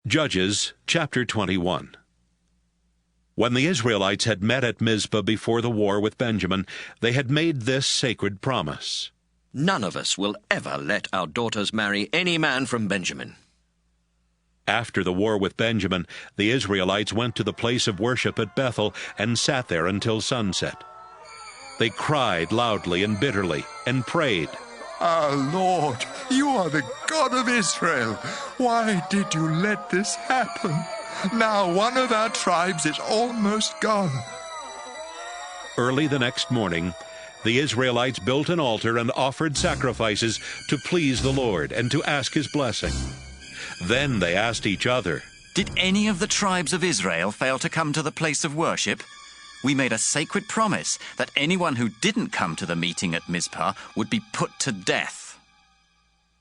Judges chapter 21. When the Israelites had met at Mizpah before the war with Benjamin, they had made this sacred promise. None of us will ever let our daughters marry any man from Benjamin. After the war with Benjamin, the Israelites went to the place of worship at Bethel and sat there until sunset. They cried loudly and bitterly and prayed, "Our Lord, you are the God of Israel. Why did you let this happen? Now one of our tribes is almost gone." Early the next morning, the Israelites built an altar and offered sacrifices to please the Lord and to ask his blessing. Then they asked each other, "Did any of the tribes of Israel fail to come to the place of worship? We made a sacred promise that anyone who didn't come to the meeting at Mizpah would be put to death."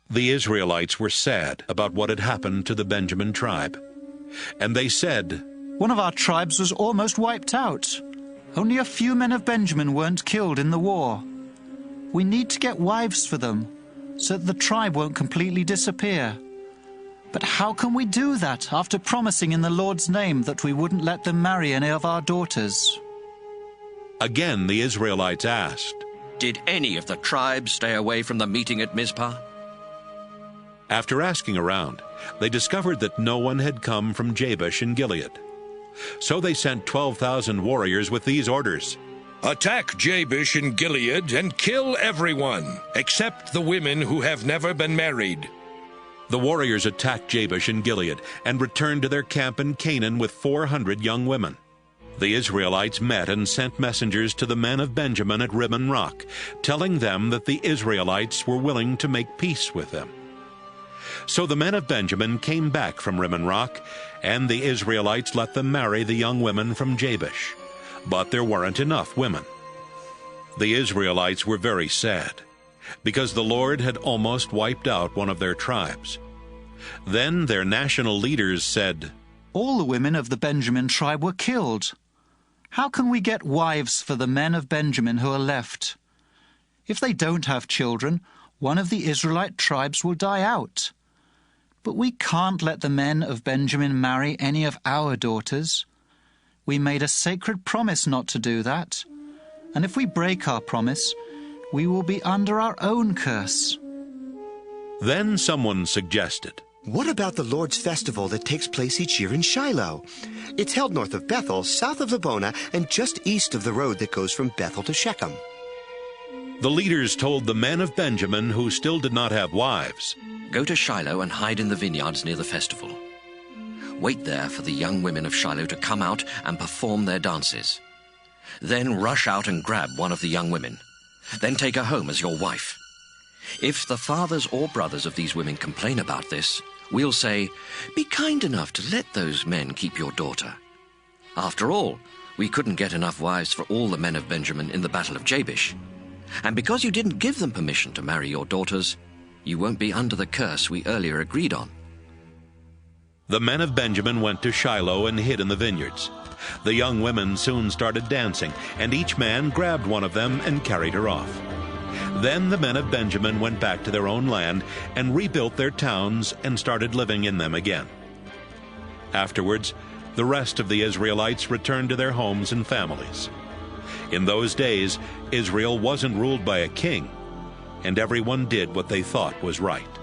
The Israelites were sad about what had happened to the Benjamin tribe. And they said, "One of our tribes was almost wiped out. Only a few men of Benjamin weren't killed in the war. We need to get wives for them, so that the tribe won't completely disappear. But how can we do that after promising in the Lord's name that we wouldn't let them marry any of our daughters?" Again the Israelites asked, Did any of the tribes stay away from the meeting at Mizpah? After asking around, they discovered that no one had come from Jabesh in Gilead. So they sent 12,000 warriors with these orders: "Attack Jabesh in Gilead and kill everyone, except the women who have never been married." The warriors attacked Jabesh in Gilead and returned to their camp in Canaan with 400 young women. The Israelites met and sent messengers to the men of Benjamin at Rimmon Rock, telling them that the Israelites were willing to make peace with them. So the men of Benjamin came back from Rimmon Rock, and the Israelites let them marry the young women from Jabesh. But there weren't enough women. The Israelites were very sad, because the Lord had almost wiped out one of their tribes. Then their national leaders said, "All the women of the Benjamin tribe were killed. How can we get wives for the men of Benjamin who are left? If they don't have children, one of the Israelite tribes will die out. But we can't let the men of Benjamin marry any of our daughters. We made a sacred promise not to do that. And if we break our promise, we will be under our own curse." Then someone suggested, "What about the Lord's festival that takes place each year in Shiloh? It's held north of Bethel, south of Lebonah, and just east of the road that goes from Bethel to Shechem." The leaders told the men of Benjamin who still did not have wives, Go to Shiloh and hide in the vineyards near the festival. Wait there for the young women of Shiloh to come out and perform their dances. Then rush out and grab one of the young women. Then take her home as your wife. If the fathers or brothers of these women complain about this, we'll say, be kind enough to let those men keep your daughter. After all, we couldn't get enough wives for all the men of Benjamin in the battle of Jabesh. And because you didn't give them permission to marry your daughters, you won't be under the curse we earlier agreed on." The men of Benjamin went to Shiloh and hid in the vineyards. The young women soon started dancing, and each man grabbed one of them and carried her off. Then the men of Benjamin went back to their own land and rebuilt their towns and started living in them again. Afterwards, the rest of the Israelites returned to their homes and families. In those days, Israel wasn't ruled by a king, and everyone did what they thought was right.